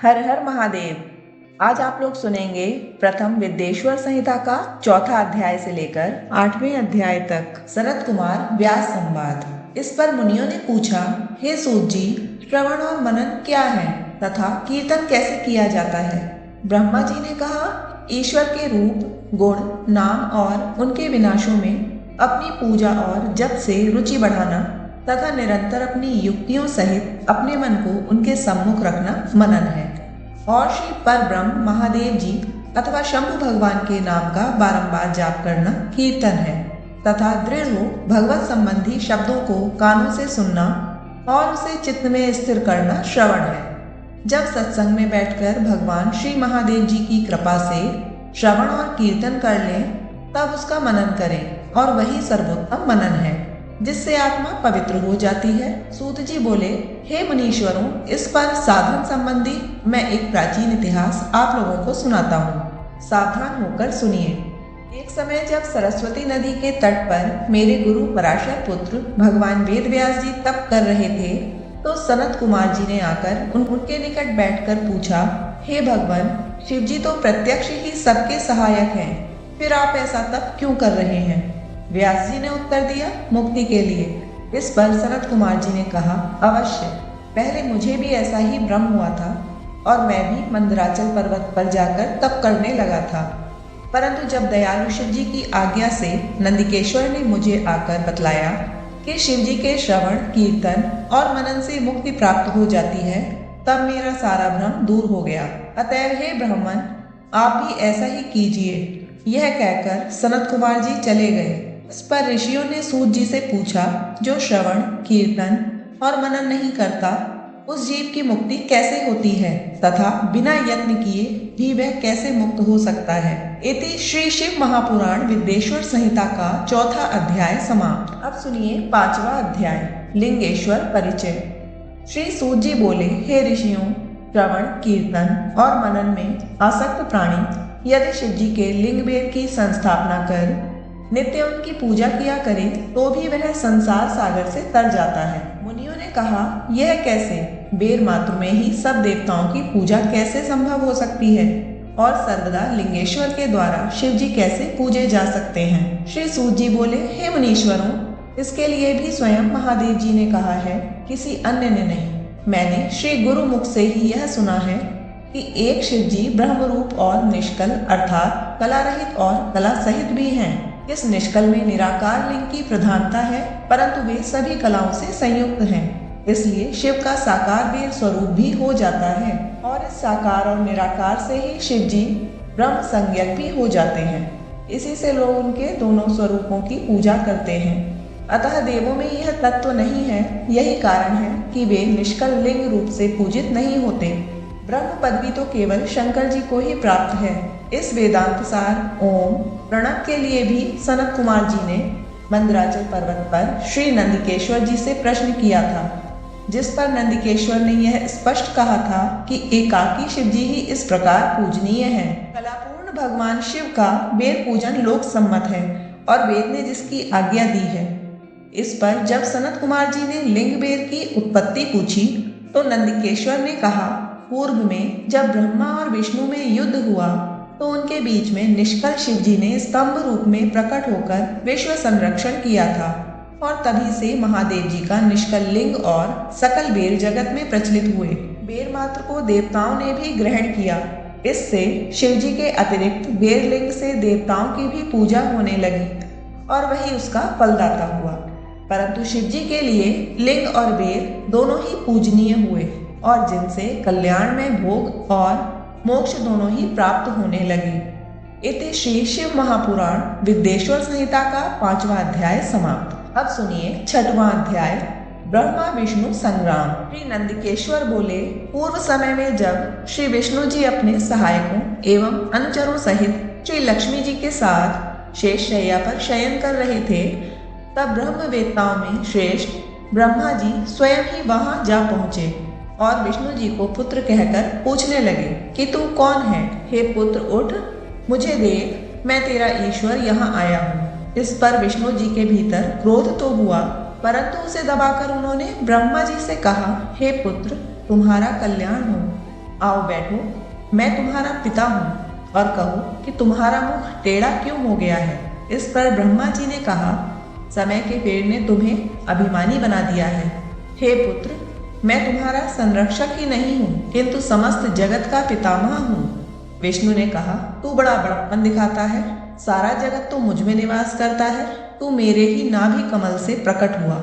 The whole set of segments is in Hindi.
हर हर महादेव। आज आप लोग सुनेंगे प्रथम विद्येश्वर संहिता का चौथा अध्याय से लेकर 8वें अध्याय तक सनत कुमार व्यास संवाद। इस पर मुनियों ने पूछा, हे सूत जी, श्रवण और मनन क्या है तथा कीर्तन कैसे किया जाता है? ब्रह्मा जी ने कहा, ईश्वर के रूप, गुण, नाम और उनके विनाशों में अपनी पूजा और जप से रुचि बढ़ाना तथा निरंतर अपनी युक्तियों सहित अपने मन को उनके सम्मुख रखना मनन है। और श्री परब्रह्म महादेव जी अथवा शंभु भगवान के नाम का बारंबार जाप करना कीर्तन है तथा दृढ़ हो भगवत संबंधी शब्दों को कानों से सुनना और उसे चित्त में स्थिर करना श्रवण है। जब सत्संग में बैठकर भगवान श्री महादेव जी की कृपा से श्रवण और कीर्तन कर लें, तब उसका मनन करें और वही सर्वोत्तम मनन है जिससे आत्मा पवित्र हो जाती है। सूत जी बोले, हे मुनीश्वरों, इस पर साधन संबंधी मैं एक प्राचीन इतिहास आप लोगों को सुनाता हूँ, सावधान होकर सुनिए। एक समय जब सरस्वती नदी के तट पर मेरे गुरु पराशर पुत्र भगवान वेद व्यास जी तप कर रहे थे, तो सनत कुमार जी ने आकर उनके निकट बैठकर पूछा, हे भगवान, शिव जी तो प्रत्यक्ष ही सबके सहायक हैं, फिर आप ऐसा तप क्यों कर रहे हैं? व्यास जी ने उत्तर दिया, मुक्ति के लिए। इस पर सनत कुमार जी ने कहा, अवश्य, पहले मुझे भी ऐसा ही भ्रम हुआ था और मैं भी मंदराचल पर्वत पर जाकर तप करने लगा था, परंतु जब दयालु शिव जी की आज्ञा से नंदिकेश्वर ने मुझे आकर बतलाया कि शिव जी के श्रवण, कीर्तन और मनन से मुक्ति प्राप्त हो जाती है, तब मेरा सारा भ्रम दूर हो गया। अतएव हे ब्राह्मण, आप भी ऐसा ही कीजिए। यह कहकर सनत कुमार जी चले गए। इस पर ऋषियों ने सूत जी से पूछा, जो श्रवण, कीर्तन और मनन नहीं करता, उस जीव की मुक्ति कैसे होती है तथा बिना यत्न किए भी वह कैसे मुक्त हो सकता है? इति श्री शिव महापुराण विद्येश्वर संहिता का चौथा अध्याय समाप्त। अब सुनिए 5वां अध्याय, लिंगेश्वर परिचय। श्री सूत जी बोले, हे ऋषियों, श्रवण, कीर्तन और मनन में आसक्त प्राणी यदि शिव जी के लिंग बेर की संस्थापना कर नित्य उनकी पूजा किया करे, तो भी वह संसार सागर से तर जाता है। मुनियों ने कहा, यह कैसे? बेर मात्र में ही सब देवताओं की पूजा कैसे संभव हो सकती है और सर्वदा लिंगेश्वर के द्वारा शिव जी कैसे पूजे जा सकते हैं? श्री सूत जी बोले, हे मुनीश्वरों, इसके लिए भी स्वयं महादेव जी ने कहा है, किसी अन्य ने नहीं। मैंने श्री गुरु मुख से ही यह सुना है कि एक शिव जी ब्रह्म रूप और निष्कल अर्थात कला रहित और कला सहित भी हैं। इस निष्कल में निराकार लिंग की प्रधानता है, परंतु वे सभी कलाओं से संयुक्त हैं। इसलिए शिव का साकार बेर स्वरूप भी हो जाता है और इस साकार और निराकार से ही शिव जी ब्रह्म संज्ञक भी हो जाते हैं। इसी से लोग उनके दोनों स्वरूपों की पूजा करते हैं। अतः देवों में यह तत्व नहीं है। यही कारण है कि वे निष्कल लिंग रूप से पूजित नहीं होते। ब्रह्म पदवी तो केवल शंकर जी को ही प्राप्त है। इस वेदांत सार ओम प्रणव के लिए भी सनत कुमार जी ने मंदराचल पर्वत पर श्री नंदिकेश्वर जी से प्रश्न किया था, जिस पर नंदिकेश्वर ने यह स्पष्ट कहा था कि एकाकी शिव जी ही इस प्रकार पूजनीय है। कलापूर्ण भगवान शिव का बेर पूजन लोक सम्मत है और वेद ने जिसकी आज्ञा दी है। इस पर जब सनत कुमार जी ने लिंग बेर की उत्पत्ति पूछी, तो नंदिकेश्वर ने कहा, पूर्व में जब ब्रह्मा और विष्णु में युद्ध हुआ, तो उनके बीच में निष्कल शिव जी ने स्तंभ रूप में प्रकट होकर विश्व संरक्षण किया था और तभी से महादेव जी का निष्कल लिंग और सकल बेर जगत में प्रचलित हुए। बेर मात्र को देवताओं ने भी ग्रहण किया। इससे शिव जी के अतिरिक्त बेर लिंग से देवताओं की भी पूजा होने लगी और वही उसका फलदाता हुआ। परंतु शिव जी के लिए लिंग और बेर दोनों ही पूजनीय हुए और जिनसे कल्याण में भोग और मोक्ष दोनों ही प्राप्त होने लगे। इति श्री शिव महापुराण विद्येश्वर संहिता का 5वां अध्याय समाप्त। अब सुनिए 6वां अध्याय, ब्रह्मा विष्णु संग्राम। श्री नंदिकेश्वर बोले, पूर्व समय में जब श्री विष्णु जी अपने सहायकों एवं अनुचरों सहित श्री लक्ष्मी जी के साथ शेष शैया पर शयन कर रहे थे, तब ब्रह्मवेत्ताओं में श्रेष्ठ ब्रह्मा जी स्वयं ही वहां जा पहुंचे और विष्णु जी को पुत्र कहकर पूछने लगे कि तू कौन है? हे पुत्र, उठ, मुझे देख, मैं तेरा ईश्वर यहाँ आया हूँ। इस पर विष्णु जी के भीतर क्रोध तो हुआ, परंतु उसे दबाकर उन्होंने ब्रह्मा जी से कहा, हे पुत्र, तुम्हारा कल्याण हो। आओ बैठो, मैं तुम्हारा पिता हूँ और कहो कि तुम्हारा मुख टेढ़ा क्यों हो गया है। इस पर ब्रह्मा जी ने कहा, समय के फेर ने तुम्हें अभिमानी बना दिया है। हे पुत्र, मैं तुम्हारा संरक्षक ही नहीं हूँ किंतु समस्त जगत का पितामह हूँ। विष्णु ने कहा, तू बड़ा बड़प्पन दिखाता है, सारा जगत तो मुझ में निवास करता है, तू मेरे ही नाभि कमल से प्रकट हुआ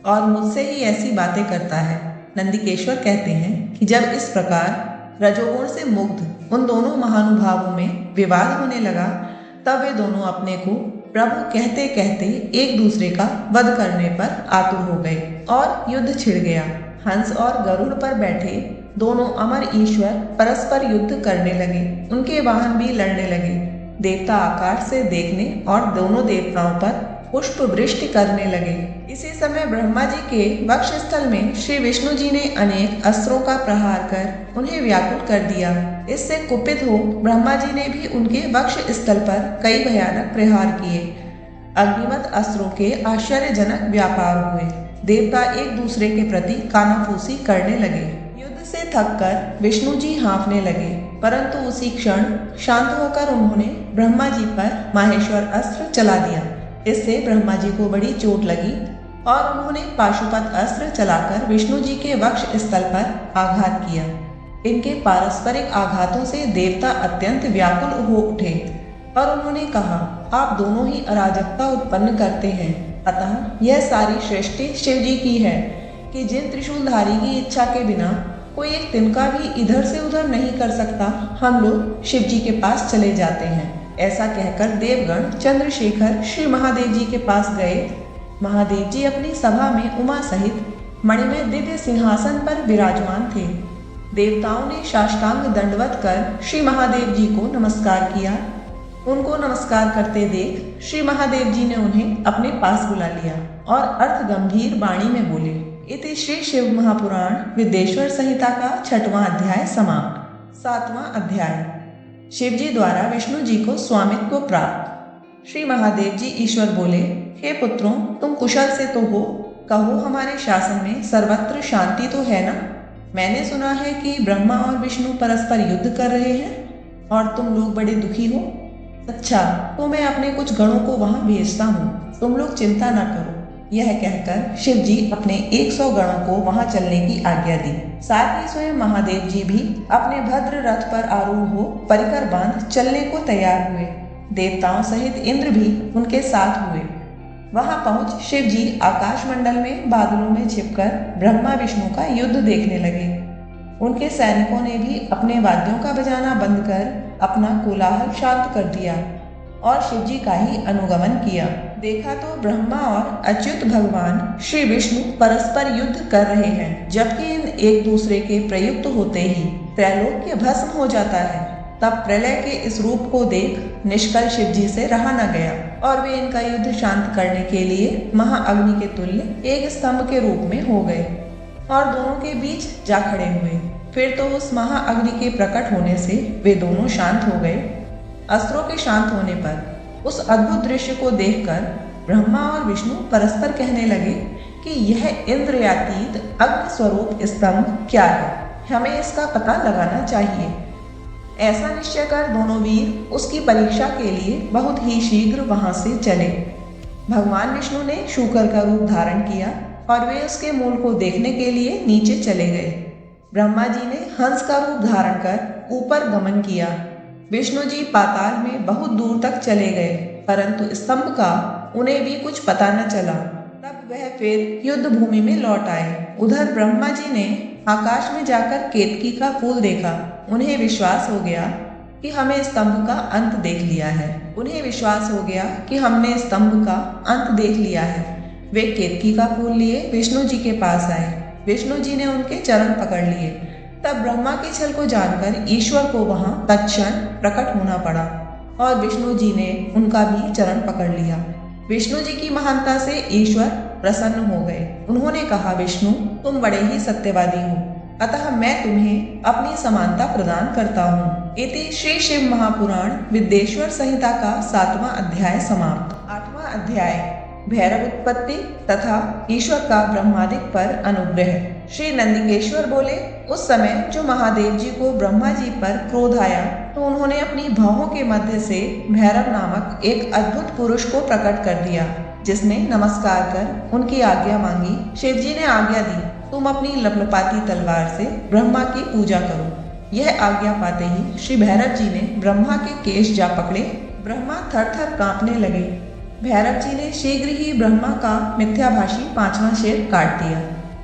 और मुझसे ही ऐसी बातें करता है। नंदिकेश्वर कहते हैं कि जब इस प्रकार रजोगुण से मुग्ध उन दोनों महानुभावों में विवाद होने लगा, तब वे दोनों अपने को प्रभु कहते कहते एक दूसरे का वध करने पर आतुर हो गए और युद्ध छिड़ गया। हंस और गरुड़ पर बैठे दोनों अमर ईश्वर परस्पर युद्ध करने लगे, उनके वाहन भी लड़ने लगे। देवता आकाश से देखने और दोनों देवताओं पर पुष्प वृष्टि करने लगे। इसी समय ब्रह्मा जी के वक्षस्थल में श्री विष्णु जी ने अनेक अस्त्रों का प्रहार कर उन्हें व्याकुल कर दिया। इससे कुपित हो ब्रह्मा जी ने भी उनके वक्ष स्थल पर कई भयानक प्रहार किए। अग्निमत अस्त्रों के आश्चर्यजनक व्यापार हुए। देवता एक दूसरे के प्रति कानाफूसी करने लगे। युद्ध से थककर विष्णु जी हाँफने लगे, परंतु उसी क्षण शांत होकर उन्होंने ब्रह्मा जी पर माहेश्वर अस्त्र चला दिया। इससे ब्रह्मा जी को बड़ी चोट लगी और उन्होंने पाशुपत अस्त्र चलाकर विष्णु जी के वक्ष स्थल पर आघात किया। इनके पारस्परिक आघातों से देवता अत्यंत व्याकुल हो उठे और उन्होंने कहा, आप दोनों ही अराजकता उत्पन्न करते हैं, अतः यह सारी सृष्टि शिव जी की है कि जिन त्रिशूलधारी की इच्छा के बिना कोई एक तिनका भी इधर से उधर नहीं कर सकता, हम लोग शिव जी के पास चले जाते हैं। ऐसा कहकर देवगण चंद्रशेखर श्री महादेव जी के पास गए। महादेव जी अपनी सभा में उमा सहित मणिमय दिव्य सिंहासन पर विराजमान थे। देवताओं ने साष्टांग दंडवत कर श्री महादेव जी को नमस्कार किया। उनको नमस्कार करते देख श्री महादेव जी ने उन्हें अपने पास बुला लिया और अर्थ गंभीर वाणी में बोले, इति श्री शिव महापुराण विद्येश्वर संहिता का 6वां अध्याय समाप्त। 7वां अध्याय, शिव जी द्वारा विष्णु जी को स्वामित्व प्राप्त। श्री महादेव जी ईश्वर बोले, हे पुत्रों, तुम कुशल से तो हो, कहो हमारे शासन में सर्वत्र शांति तो है ना। मैंने सुना है कि ब्रह्मा और विष्णु परस्पर युद्ध कर रहे हैं और तुम लोग बड़े दुखी हो। अच्छा, तो मैं अपने कुछ गणों को वहां भेजता हूँ, तुम लोग चिंता न करो। यह कहकर शिव जी अपने 100 गणों को वहां चलने की आज्ञा दी। साथ ही स्वयं महादेव जी भी अपने भद्र रथ पर आरूढ़ हो परिकर बांध चलने को तैयार हुए। देवताओं सहित इंद्र भी उनके साथ हुए। वहां पहुंच शिव जी आकाश मंडल में बादलों में छिपकर ब्रह्मा विष्णु का युद्ध देखने लगे। उनके सैनिकों ने भी अपने वाद्यों का बजाना बंद कर अपना कोलाहल शांत कर दिया और शिव जी का ही अनुगमन किया। देखा तो ब्रह्मा और अच्युत भगवान श्री विष्णु परस्पर युद्ध कर रहे हैं, जबकि इन एक दूसरे के प्रयुक्त होते ही त्रैलोक्य भस्म हो जाता है। तब प्रलय के इस रूप को देख निष्कल शिव जी से रहा न गया और वे इनका युद्ध शांत करने के लिए महाअग्नि के तुल्य एक स्तंभ के रूप में हो गए और दोनों के बीच जा खड़े हुए। फिर तो उस महाअग्नि के प्रकट होने से वे दोनों शांत हो गए। अस्त्रों के शांत होने पर उस अद्भुत दृश्य को देखकर ब्रह्मा और विष्णु परस्पर कहने लगे कि यह इंद्रियातीत अग्नि स्वरूप स्तंभ क्या है, हमें इसका पता लगाना चाहिए। ऐसा निश्चय कर दोनों वीर उसकी परीक्षा के लिए बहुत ही शीघ्र वहां से चले। भगवान विष्णु ने शूकर का रूप धारण किया और वे उसके मूल को देखने के लिए नीचे चले गए। ब्रह्मा जी ने हंस का रूप धारण कर ऊपर गमन किया। विष्णु जी पाताल में बहुत दूर तक चले गए, परंतु स्तंभ का उन्हें भी कुछ पता न चला। तब वह फिर युद्ध भूमि में लौट आए। उधर ब्रह्मा जी ने आकाश में जाकर केतकी का फूल देखा। उन्हें विश्वास हो गया कि हमें स्तंभ का अंत देख लिया है। उन्हें विश्वास हो गया कि हमने स्तंभ का अंत देख लिया है। वे केतकी का फूल लिए विष्णु जी के पास आए। विष्णु जी ने उनके चरण पकड़ लिए। तब ब्रह्मा के छल को जानकर ईश्वर को वहां तत्क्षण प्रकट होना पड़ा और विष्णु जी ने उनका भी चरण पकड़ लिया। विष्णु जी की महानता से ईश्वर प्रसन्न हो गए। उन्होंने कहा, विष्णु तुम बड़े ही सत्यवादी हो, अतः मैं तुम्हें अपनी समानता प्रदान करता हूँ। इति श्री शिव महापुराण विद्येश्वर संहिता का 7वां अध्याय समाप्त। 8वां अध्याय भैरव उत्पत्ति तथा ईश्वर का ब्रह्मादिक पर अनुग्रह। श्री नंदिकेश्वर बोले, उस समय जो महादेव जी को ब्रह्मा जी पर क्रोध आया तो उन्होंने अपनी भौहों के मध्य से भैरव नामक एक अद्भुत पुरुष को प्रकट कर दिया, जिसने नमस्कार कर उनकी आज्ञा मांगी। शिव जी ने आज्ञा दी, तुम अपनी लपलपाती तलवार से ब्रह्मा की पूजा करो। यह आज्ञा पाते ही श्री भैरव जी ने ब्रह्मा के केश जा पकड़े। ब्रह्मा थर थर कांपने लगे। भैरव जी ने शीघ्र ही ब्रह्मा का मिथ्याभाषी 5वां सिर काट दिया।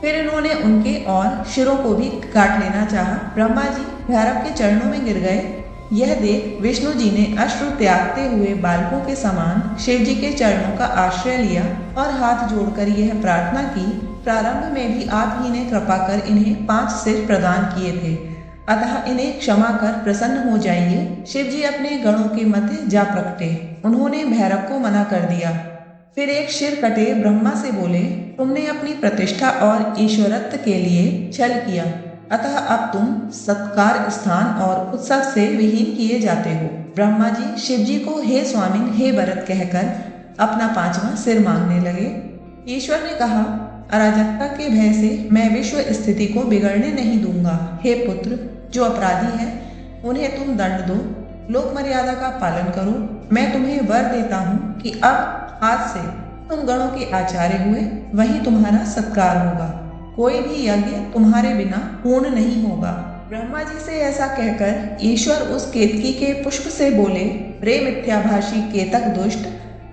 फिर इन्होंने उनके और शिरों को भी काट लेना चाहा। ब्रह्मा जी भैरव के चरणों में गिर गए। यह देख विष्णु जी ने अश्रु त्यागते हुए बालकों के समान शिव जी के चरणों का आश्रय लिया और हाथ जोड़कर यह प्रार्थना की, प्रारंभ में भी आप ही ने कृपा कर इन्हें 5 सिर प्रदान किए थे, अतः इन्हें क्षमा कर प्रसन्न हो जाइए। शिव जी अपने गणों के मध्य जा प्रकटे। उन्होंने भैरव को मना कर दिया। फिर एक सिर कटे ब्रह्मा से बोले, तुमने अपनी प्रतिष्ठा और ईश्वरत्व के लिए छल किया, अतः अब तुम सत्कार, स्थान और उत्सव से विहीन किए जाते हो। ब्रह्मा जी शिव जी को हे स्वामिन, हे भरत कहकर अपना 5वां सिर मांगने लगे। ईश्वर ने कहा, अराजकता के भय से मैं विश्व स्थिति को बिगड़ने नहीं दूंगा। हे पुत्र, जो अपराधी हैं उन्हें तुम दंड दो, लोक मर्यादा का पालन करो। मैं तुम्हें वर देता हूँ कि अब आज से तुम गणों के आचार्य हुए, वहीं तुम्हारा सत्कार होगा। कोई भी यज्ञ तुम्हारे बिना पूर्ण नहीं होगा। ब्रह्मा जी से ऐसा कहकर ईश्वर उस केतकी के पुष्प से बोले, रे मिथ्याभाषी केतक दुष्ट,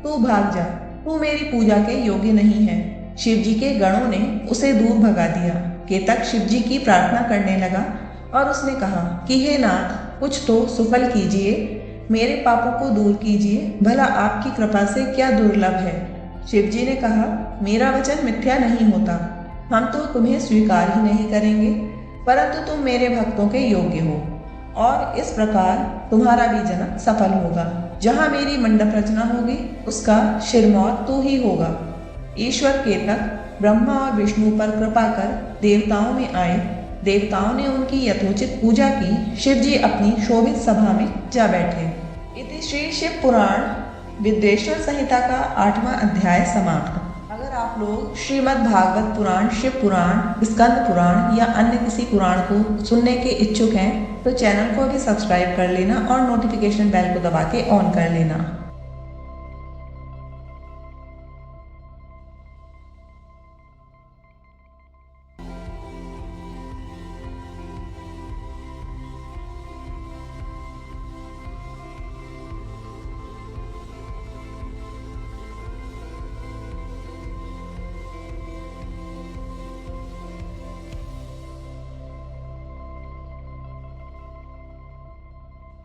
तू भाग जा, तू मेरी पूजा के योग्य नहीं है। शिव जी के गणों ने उसे दूर भगा दिया। केतक शिव जी की प्रार्थना करने लगा और उसने कहा कि हे नाथ, कुछ तो सुफल कीजिए, मेरे पापों को दूर कीजिए, भला आपकी कृपा से क्या दुर्लभ है। शिव जी ने कहा, मेरा वचन मिथ्या नहीं होता, हम तो तुम्हें स्वीकार ही नहीं करेंगे, परंतु तुम मेरे भक्तों के योग्य हो और इस प्रकार तुम्हारा भी जन्म सफल होगा। जहाँ मेरी मंडप रचना होगी उसका शिरमौर तू ही होगा। ईश्वर केतक ब्रह्मा और विष्णु पर कृपा कर देवताओं में आए। देवताओं ने उनकी यथोचित पूजा की। शिव जी अपनी शोभित सभा में जा बैठे। इति श्री शिव पुराण विद्वेश्वर संहिता का 8वां अध्याय समाप्त। अगर आप लोग श्रीमद् भागवत पुराण, शिव पुराण, स्कंद पुराण या अन्य किसी पुराण को सुनने के इच्छुक हैं तो चैनल को भी सब्सक्राइब कर लेना और नोटिफिकेशन बेल को दबा के ऑन कर लेना।